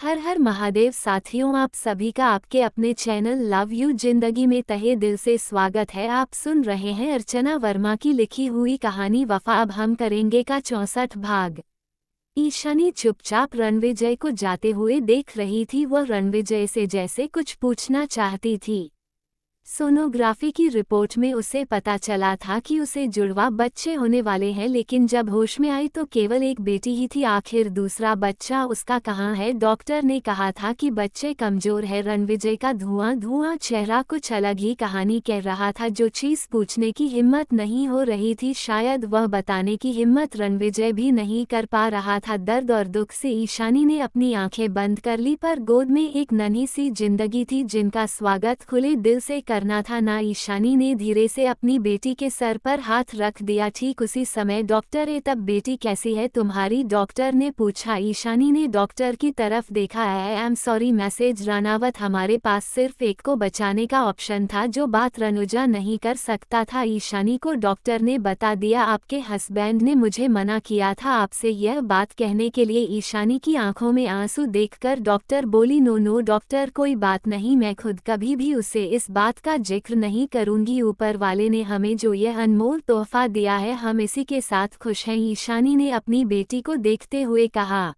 हर हर महादेव साथियों, आप सभी का आपके अपने चैनल लव यू जिंदगी में तहे दिल से स्वागत है। आप सुन रहे हैं अर्चना वर्मा की लिखी हुई कहानी वफा। अब हम करेंगे का 64 भाग। ईशानी चुपचाप रणविजय को जाते हुए देख रही थी। वह रणविजय से जैसे कुछ पूछना चाहती थी। सोनोग्राफी की रिपोर्ट में उसे पता चला था कि उसे जुड़वा बच्चे होने वाले हैं, लेकिन जब होश में आई तो केवल एक बेटी ही थी। आखिर दूसरा बच्चा उसका कहाँ है? डॉक्टर ने कहा था कि बच्चे कमजोर है। रणविजय का धुआं धुआं चेहरा कुछ अलग ही कहानी कह रहा था। जो चीज पूछने की हिम्मत नहीं हो रही थी, शायद वह बताने की हिम्मत रणविजय भी नहीं कर पा रहा था। दर्द और दुख से ईशानी ने अपनी आंखें बंद कर ली, पर गोद में एक नन्ही सी जिंदगी थी जिनका स्वागत खुले दिल से करना था ना। ईशानी ने धीरे से अपनी बेटी के सर पर हाथ रख दिया। ठीक उसी समय डॉक्टर तब बेटी कैसी है तुम्हारी? डॉक्टर ने पूछा। ईशानी ने डॉक्टर की तरफ देखा। I am sorry message Ranaut, हमारे पास सिर्फ एक को बचाने का ऑप्शन था, जो बात रनुजा नहीं कर सकता था। ईशानी को डॉक्टर ने बता दिया, आपके हस्बैंड ने मुझे मना किया था आपसे यह बात कहने के लिए। ईशानी की आंखों में आंसू देखकर डॉक्टर बोली, नो नो डॉक्टर, कोई बात नहीं, मैं खुद कभी भी उसे इस बात का जिक्र नहीं करूंगी। ऊपर वाले ने हमें जो यह अनमोल तोहफा दिया है, हम इसी के साथ खुश हैं। ईशानी ने अपनी बेटी को देखते हुए कहा।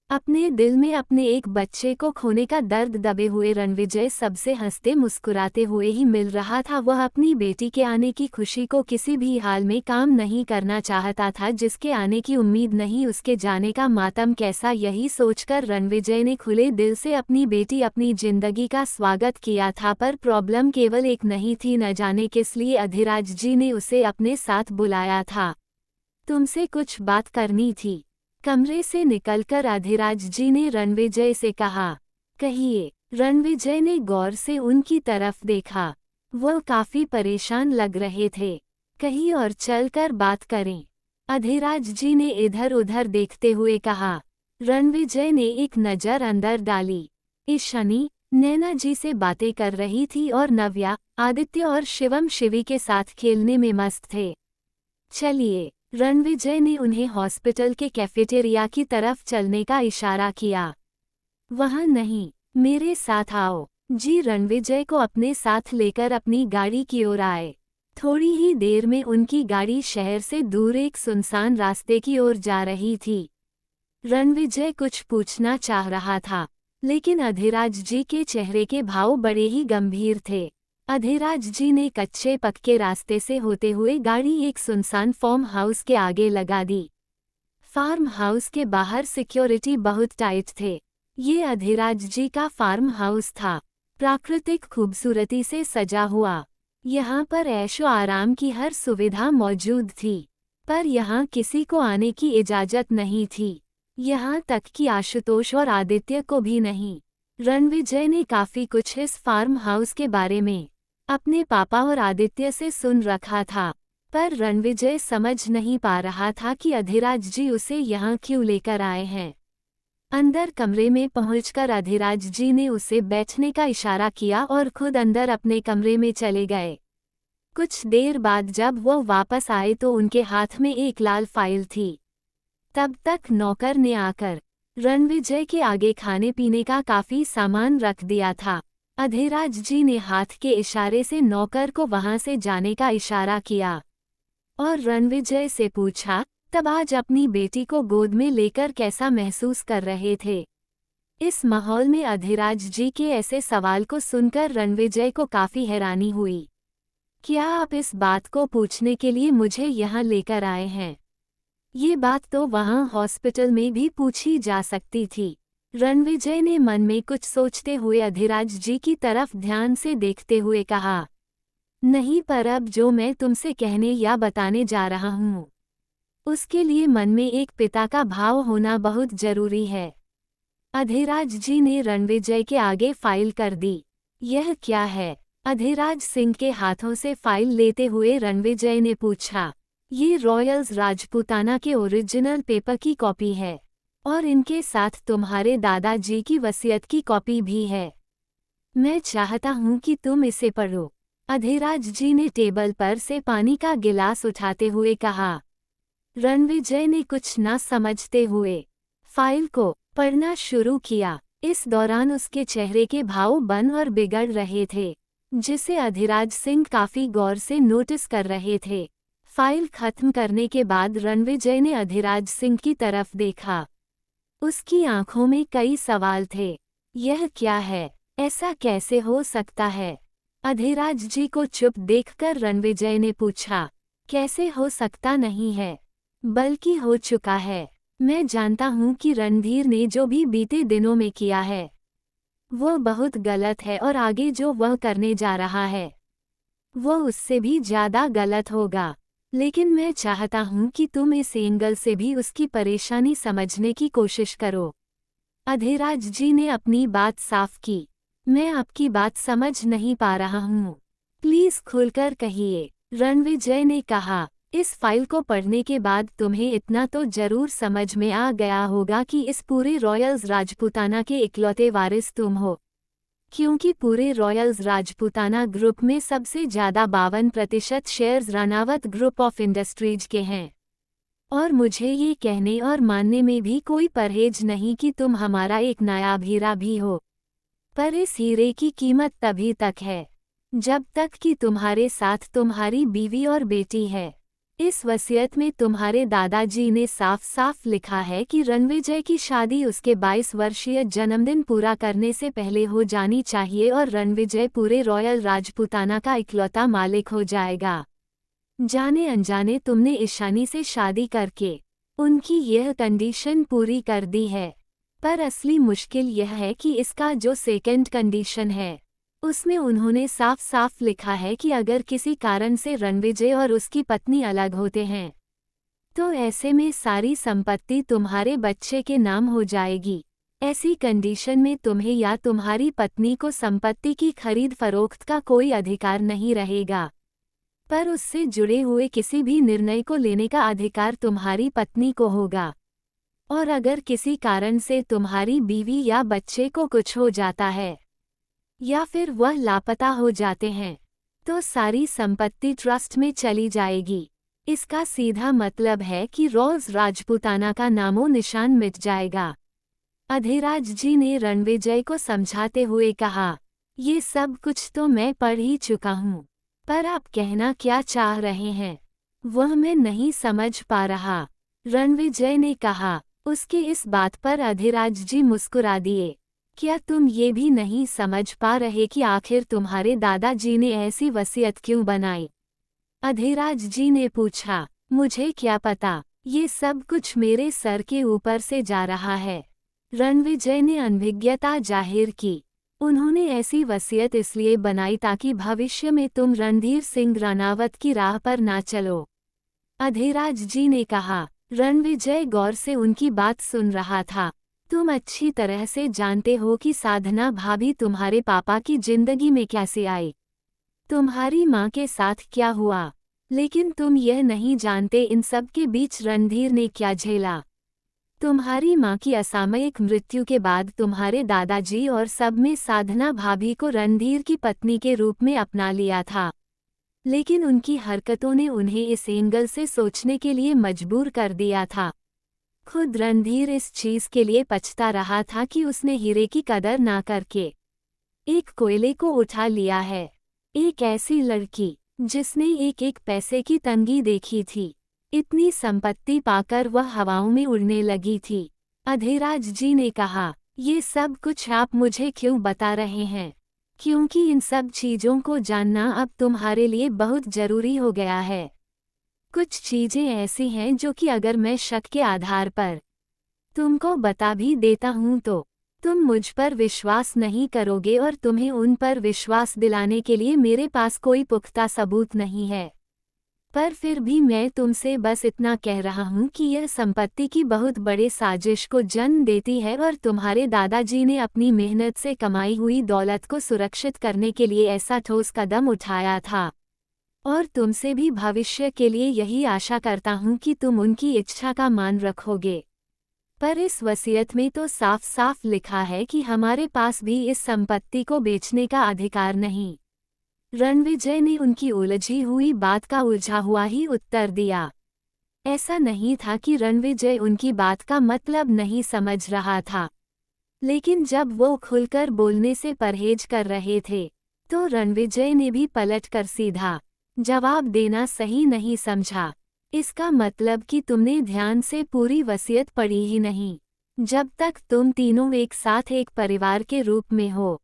अपने दिल में अपने एक बच्चे को खोने का दर्द दबे हुए रणविजय सबसे हंसते मुस्कुराते हुए ही मिल रहा था। वह अपनी बेटी के आने की खुशी को किसी भी हाल में काम नहीं करना चाहता था। जिसके आने की उम्मीद नहीं, उसके जाने का मातम कैसा। यही सोचकर रणविजय ने खुले दिल से अपनी बेटी, अपनी जिंदगी का स्वागत किया था। पर प्रॉब्लम केवल एक नहीं थी, न जाने किस लिए अधिराज जी ने उसे अपने साथ बुलाया था। तुमसे कुछ बात करनी थी। कमरे से निकलकर अधिराज जी ने रणविजय से कहा। कहिए। रणविजय ने गौर से उनकी तरफ देखा। वह काफी परेशान लग रहे थे। कहीं और चलकर बात करें, अधिराज जी ने इधर उधर देखते हुए कहा। रणविजय ने एक नजर अंदर डाली। ईशानी नैना जी से बातें कर रही थी और नव्या, आदित्य और शिवम शिवी के साथ खेलने में मस्त थे। चलिए। रणविजय ने उन्हें हॉस्पिटल के कैफेटेरिया की तरफ चलने का इशारा किया। वहां नहीं, मेरे साथ आओ। जी रणविजय को अपने साथ लेकर अपनी गाड़ी की ओर आए। थोड़ी ही देर में उनकी गाड़ी शहर से दूर एक सुनसान रास्ते की ओर जा रही थी। रणविजय कुछ पूछना चाह रहा था, लेकिन अधिराज जी के चेहरे के भाव बड़े ही गंभीर थे। अधिराज जी ने कच्चे पक्के रास्ते से होते हुए गाड़ी एक सुनसान फार्म हाउस के आगे लगा दी। फार्म हाउस के बाहर सिक्योरिटी बहुत टाइट थे। ये अधिराज जी का फार्म हाउस था, प्राकृतिक खूबसूरती से सजा हुआ। यहाँ पर ऐशो आराम की हर सुविधा मौजूद थी, पर यहाँ किसी को आने की इजाजत नहीं थी, यहाँ तक कि आशुतोष और आदित्य को भी नहीं। रणविजय ने काफी कुछ इस फार्म हाउस के बारे में अपने पापा और आदित्य से सुन रखा था, पर रणविजय समझ नहीं पा रहा था कि अधिराज जी उसे यहाँ क्यों लेकर आए हैं। अंदर कमरे में पहुंचकर अधिराज जी ने उसे बैठने का इशारा किया और खुद अंदर अपने कमरे में चले गए। कुछ देर बाद जब वह वापस आए तो उनके हाथ में एक लाल फाइल थी। तब तक नौकर ने आकर रणविजय के आगे खाने पीने का काफी सामान रख दिया था। अधिराज जी ने हाथ के इशारे से नौकर को वहां से जाने का इशारा किया और रणविजय से पूछा, तब आज अपनी बेटी को गोद में लेकर कैसा महसूस कर रहे थे? इस माहौल में अधिराज जी के ऐसे सवाल को सुनकर रणविजय को काफी हैरानी हुई। क्या आप इस बात को पूछने के लिए मुझे यहाँ लेकर आए हैं? ये बात तो वहाँ हॉस्पिटल में भी पूछी जा सकती थी। रणविजय ने मन में कुछ सोचते हुए अधिराज जी की तरफ ध्यान से देखते हुए कहा। नहीं, पर अब जो मैं तुमसे कहने या बताने जा रहा हूँ, उसके लिए मन में एक पिता का भाव होना बहुत जरूरी है। अधिराज जी ने रणविजय के आगे फाइल कर दी। यह क्या है? अधिराज सिंह के हाथों से फाइल लेते हुए रणविजय ने पूछा। ये रॉयल्स राजपूताना के ओरिजिनल पेपर की कॉपी है, और इनके साथ तुम्हारे दादाजी की वसीयत की कॉपी भी है। मैं चाहता हूँ कि तुम इसे पढ़ो। अधिराज जी ने टेबल पर से पानी का गिलास उठाते हुए कहा। रणविजय ने कुछ न समझते हुए फाइल को पढ़ना शुरू किया। इस दौरान उसके चेहरे के भाव बन और बिगड़ रहे थे, जिसे अधिराज सिंह काफी गौर से नोटिस कर रहे थे। फाइल खत्म करने के बाद रणविजय ने अधिराज सिंह की तरफ देखा। उसकी आंखों में कई सवाल थे। यह क्या है? ऐसा कैसे हो सकता है? अधिराज जी को चुप देखकर रणविजय ने पूछा। कैसे हो सकता नहीं है, बल्कि हो चुका है। मैं जानता हूँ कि रणधीर ने जो भी बीते दिनों में किया है वो बहुत गलत है, और आगे जो वह करने जा रहा है वो उससे भी ज्यादा गलत होगा। लेकिन मैं चाहता हूँ कि तुम इस एंगल से भी उसकी परेशानी समझने की कोशिश करो। अधिराज जी ने अपनी बात साफ की। मैं आपकी बात समझ नहीं पा रहा हूँ, प्लीज खुलकर कहिए, रणविजय ने कहा। इस फाइल को पढ़ने के बाद तुम्हें इतना तो जरूर समझ में आ गया होगा कि इस पूरे रॉयल्स राजपूताना के इकलौते वारिस तुम हो, क्योंकि पूरे रॉयल्स राजपूताना ग्रुप में सबसे ज्यादा 52% shares Ranaut group of industries के हैं। और मुझे ये कहने और मानने में भी कोई परहेज नहीं कि तुम हमारा एक नायाब हीरा भी हो। पर इस हीरे की कीमत तभी तक है जब तक कि तुम्हारे साथ तुम्हारी बीवी और बेटी है। इस वसीयत में तुम्हारे दादाजी ने साफ साफ लिखा है कि रणविजय की शादी उसके 22 वर्षीय जन्मदिन पूरा करने से पहले हो जानी चाहिए, और रणविजय पूरे रॉयल राजपूताना का इकलौता मालिक हो जाएगा। जाने अनजाने तुमने ईशानी से शादी करके उनकी यह कंडीशन पूरी कर दी है। पर असली मुश्किल यह है कि इसका जो सेकंड कंडीशन है उसमें उन्होंने साफ साफ लिखा है कि अगर किसी कारण से रणविजय और उसकी पत्नी अलग होते हैं तो ऐसे में सारी संपत्ति तुम्हारे बच्चे के नाम हो जाएगी। ऐसी कंडीशन में तुम्हें या तुम्हारी पत्नी को संपत्ति की खरीद फरोख्त का कोई अधिकार नहीं रहेगा, पर उससे जुड़े हुए किसी भी निर्णय को लेने का अधिकार तुम्हारी पत्नी को होगा। और अगर किसी कारण से तुम्हारी बीवी या बच्चे को कुछ हो जाता है या फिर वह लापता हो जाते हैं तो सारी संपत्ति ट्रस्ट में चली जाएगी। इसका सीधा मतलब है कि रॉयल्स राजपूताना का नामो निशान मिट जाएगा। अधिराज जी ने रणविजय को समझाते हुए कहा, ये सब कुछ तो मैं पढ़ ही चुका हूँ, पर आप कहना क्या चाह रहे हैं वह मैं नहीं समझ पा रहा, रणविजय ने कहा। उसके इस बात पर अधिराज जी मुस्कुरा दिए। क्या तुम ये भी नहीं समझ पा रहे कि आखिर तुम्हारे दादाजी ने ऐसी वसीयत क्यों बनाई? अधिराज जी ने पूछा। मुझे क्या पता, ये सब कुछ मेरे सर के ऊपर से जा रहा है, रणविजय ने अनभिज्ञता जाहिर की। उन्होंने ऐसी वसीयत इसलिए बनाई ताकि भविष्य में तुम रणधीर सिंह रानावत की राह पर ना चलो, अधिराज जी ने कहा। रणविजय गौर से उनकी बात सुन रहा था। तुम अच्छी तरह से जानते हो कि साधना भाभी तुम्हारे पापा की जिंदगी में कैसे आई, तुम्हारी माँ के साथ क्या हुआ, लेकिन तुम यह नहीं जानते इन सब के बीच रणधीर ने क्या झेला। तुम्हारी माँ की असामयिक मृत्यु के बाद तुम्हारे दादाजी और सब में साधना भाभी को रणधीर की पत्नी के रूप में अपना लिया था, लेकिन उनकी हरकतों ने उन्हें इस एंगल से सोचने के लिए मजबूर कर दिया था। खुद रणधीर इस चीज के लिए पछता रहा था कि उसने हीरे की कदर ना करके एक कोयले को उठा लिया है। एक ऐसी लड़की जिसने एक एक पैसे की तंगी देखी थी, इतनी संपत्ति पाकर वह हवाओं में उड़ने लगी थी। अधिराज जी ने कहा, ये सब कुछ आप मुझे क्यों बता रहे हैं? क्योंकि इन सब चीजों को जानना अब तुम्हारे लिए बहुत जरूरी हो गया है। कुछ चीजें ऐसी हैं जो कि अगर मैं शक के आधार पर तुमको बता भी देता हूं तो तुम मुझ पर विश्वास नहीं करोगे, और तुम्हें उन पर विश्वास दिलाने के लिए मेरे पास कोई पुख्ता सबूत नहीं है। पर फिर भी मैं तुमसे बस इतना कह रहा हूँ कि यह संपत्ति की बहुत बड़े साजिश को जन्म देती है, और तुम्हारे दादाजी ने अपनी मेहनत से कमाई हुई दौलत को सुरक्षित करने के लिए ऐसा ठोस कदम उठाया था। और तुमसे भी भविष्य के लिए यही आशा करता हूँ कि तुम उनकी इच्छा का मान रखोगे। पर इस वसीयत में तो साफ साफ लिखा है कि हमारे पास भी इस संपत्ति को बेचने का अधिकार नहीं। रणविजय ने उनकी उलझी हुई बात का उलझा हुआ ही उत्तर दिया। ऐसा नहीं था कि रणविजय उनकी बात का मतलब नहीं समझ रहा था, लेकिन जब वो खुलकर बोलने से परहेज कर रहे थे तो रणविजय ने भी पलटकर सीधा जवाब देना सही नहीं समझा। इसका मतलब कि तुमने ध्यान से पूरी वसीयत पढ़ी ही नहीं। जब तक तुम तीनों एक साथ एक परिवार के रूप में हो,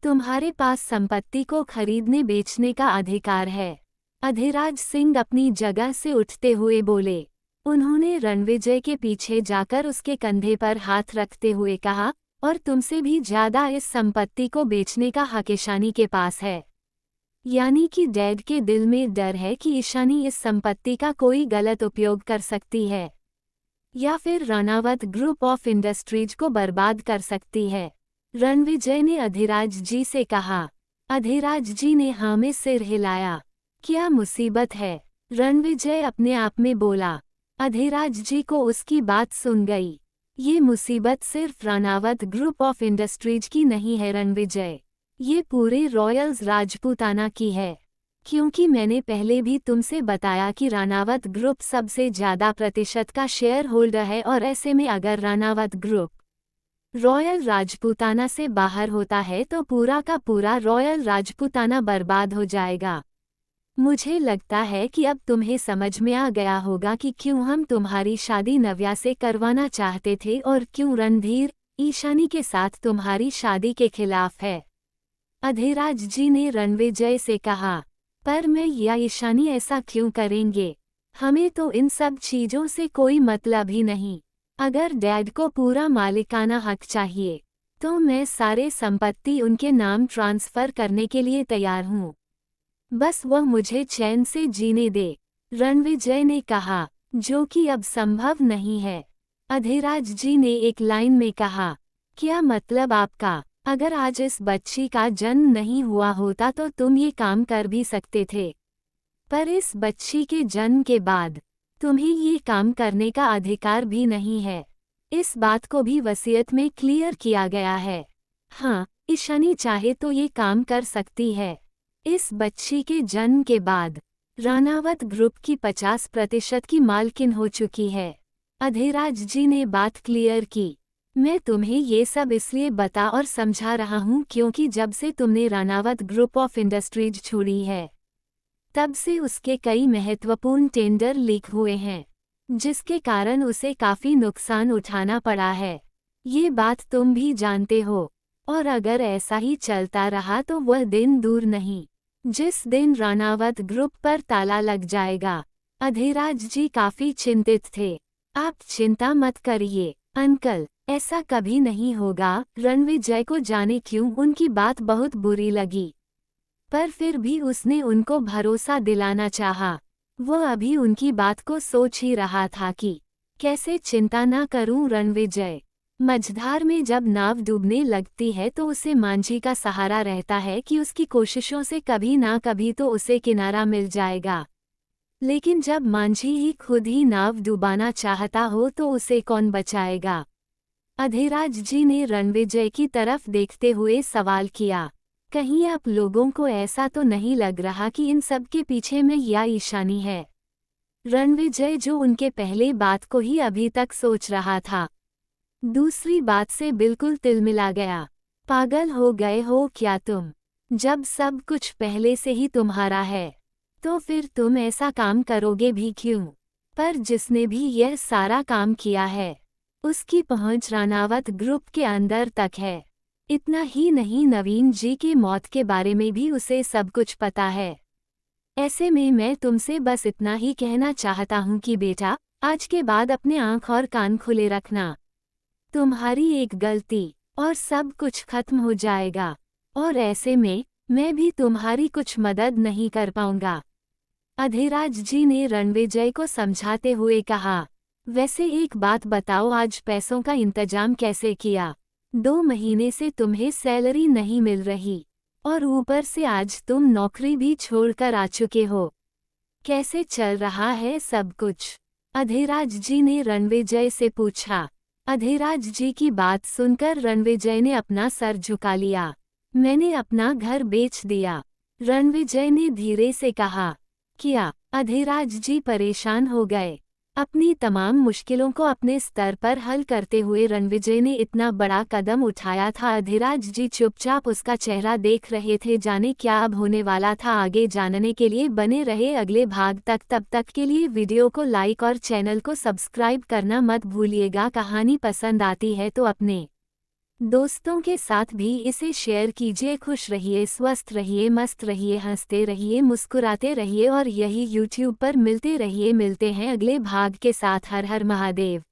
तुम्हारे पास संपत्ति को खरीदने बेचने का अधिकार है। अधिराज सिंह अपनी जगह से उठते हुए बोले। उन्होंने रणविजय के पीछे जाकर उसके कंधे पर हाथ रखते हुए कहा, और तुमसे भी ज्यादा इस संपत्ति को बेचने का हक ईशानी के पास है। यानी कि डैड के दिल में डर है कि ईशानी इस संपत्ति का कोई गलत उपयोग कर सकती है या फिर रानावत ग्रुप ऑफ इंडस्ट्रीज को बर्बाद कर सकती है। रणविजय ने अधिराज जी से कहा। अधिराज जी ने हाँ में सिर हिलाया। क्या मुसीबत है? रणविजय अपने आप में बोला। अधिराज जी को उसकी बात सुन गई। ये मुसीबत सिर्फ रानावत ग्रुप ऑफ इंडस्ट्रीज की नहीं है रणविजय, ये पूरे रॉयल्स राजपूताना की है। क्योंकि मैंने पहले भी तुमसे बताया कि रानावत ग्रुप सबसे ज्यादा प्रतिशत का शेयर होल्डर है, और ऐसे में अगर रानावत ग्रुप रॉयल राजपूताना से बाहर होता है तो पूरा का पूरा रॉयल राजपूताना बर्बाद हो जाएगा। मुझे लगता है कि अब तुम्हें समझ में आ गया होगा कि क्यों हम तुम्हारी शादी नव्या से करवाना चाहते थे और क्यों रणधीर ईशानी के साथ तुम्हारी शादी के खिलाफ है। अधिराज जी ने रणविजय से कहा। पर मैं या ईशानी ऐसा क्यों करेंगे? हमें तो इन सब चीजों से कोई मतलब ही नहीं। अगर डैड को पूरा मालिकाना हक चाहिए तो मैं सारे संपत्ति उनके नाम ट्रांसफर करने के लिए तैयार हूँ। बस वह मुझे चैन से जीने दे, रणविजय ने कहा, जो कि अब संभव नहीं है। अधिराज जी ने एक लाइन में कहा। क्या मतलब आपका? अगर आज इस बच्ची का जन्म नहीं हुआ होता तो तुम ये काम कर भी सकते थे, पर इस बच्ची के जन्म के बाद तुम्हें ये काम करने का अधिकार भी नहीं है। इस बात को भी वसीयत में क्लियर किया गया है। हाँ, ईशानी चाहे तो ये काम कर सकती है। इस बच्ची के जन्म के बाद रानावत ग्रुप की 50% की मालकिन हो चुकी है। अधिराज जी ने बात क्लियर की। मैं तुम्हें ये सब इसलिए बता और समझा रहा हूँ क्योंकि जब से तुमने रानावत ग्रुप ऑफ इंडस्ट्रीज छोड़ी है तब से उसके कई महत्वपूर्ण टेंडर लीक हुए हैं, जिसके कारण उसे काफी नुकसान उठाना पड़ा है। ये बात तुम भी जानते हो, और अगर ऐसा ही चलता रहा तो वह दिन दूर नहीं जिस दिन रानावत ग्रुप पर ताला लग जाएगा। अधिराज जी काफी चिंतित थे। आप चिंता मत करिए अंकल, ऐसा कभी नहीं होगा। रणविजय को जाने क्यों उनकी बात बहुत बुरी लगी, पर फिर भी उसने उनको भरोसा दिलाना चाहा। वो अभी उनकी बात को सोच ही रहा था कि कैसे चिंता ना करूं रणविजय। मझधार में जब नाव डूबने लगती है तो उसे मांझी का सहारा रहता है कि उसकी कोशिशों से कभी ना कभी तो उसे किनारा मिल जाएगा, लेकिन जब मांझी ही खुद ही नाव डुबाना चाहता हो तो उसे कौन बचाएगा? अधिराज जी ने रणविजय की तरफ देखते हुए सवाल किया। कहीं आप लोगों को ऐसा तो नहीं लग रहा कि इन सब के पीछे मैं या ईशानी है? रणविजय, जो उनके पहले बात को ही अभी तक सोच रहा था, दूसरी बात से बिल्कुल तिलमिला गया। पागल हो गए हो क्या तुम? जब सब कुछ पहले से ही तुम्हारा है तो फिर तुम ऐसा काम करोगे भी क्यों? पर जिसने भी यह सारा काम किया है उसकी पहुंच रानावत ग्रुप के अंदर तक है। इतना ही नहीं, नवीन जी की मौत के बारे में भी उसे सब कुछ पता है। ऐसे में मैं तुमसे बस इतना ही कहना चाहता हूँ कि बेटा, आज के बाद अपने आँख और कान खुले रखना। तुम्हारी एक गलती और सब कुछ खत्म हो जाएगा, और ऐसे में मैं भी तुम्हारी कुछ मदद नहीं कर पाऊंगा। अधिराज जी ने रणविजय को समझाते हुए कहा। वैसे एक बात बताओ, आज पैसों का इंतजाम कैसे किया? 2 महीने से तुम्हें सैलरी नहीं मिल रही, और ऊपर से आज तुम नौकरी भी छोड़कर आ चुके हो। कैसे चल रहा है सब कुछ? अधिराज जी ने रणविजय से पूछा। अधिराज जी की बात सुनकर रणविजय ने अपना सर झुका लिया। मैंने अपना घर बेच दिया, रणविजय ने धीरे से कहा। क्या? अधिराज जी परेशान हो गए। अपनी तमाम मुश्किलों को अपने स्तर पर हल करते हुए रणविजय ने इतना बड़ा कदम उठाया था। अधिराज जी चुपचाप उसका चेहरा देख रहे थे। जाने क्या अब होने वाला था, आगे जानने के लिए बने रहे अगले भाग तक। तब तक के लिए वीडियो को लाइक और चैनल को सब्सक्राइब करना मत भूलिएगा। कहानी पसंद आती है तो अपने दोस्तों के साथ भी इसे शेयर कीजिए। खुश रहिए, स्वस्थ रहिए, मस्त रहिए, हंसते रहिए, मुस्कुराते रहिए और यही YouTube पर मिलते रहिए। मिलते हैं अगले भाग के साथ। हर हर महादेव।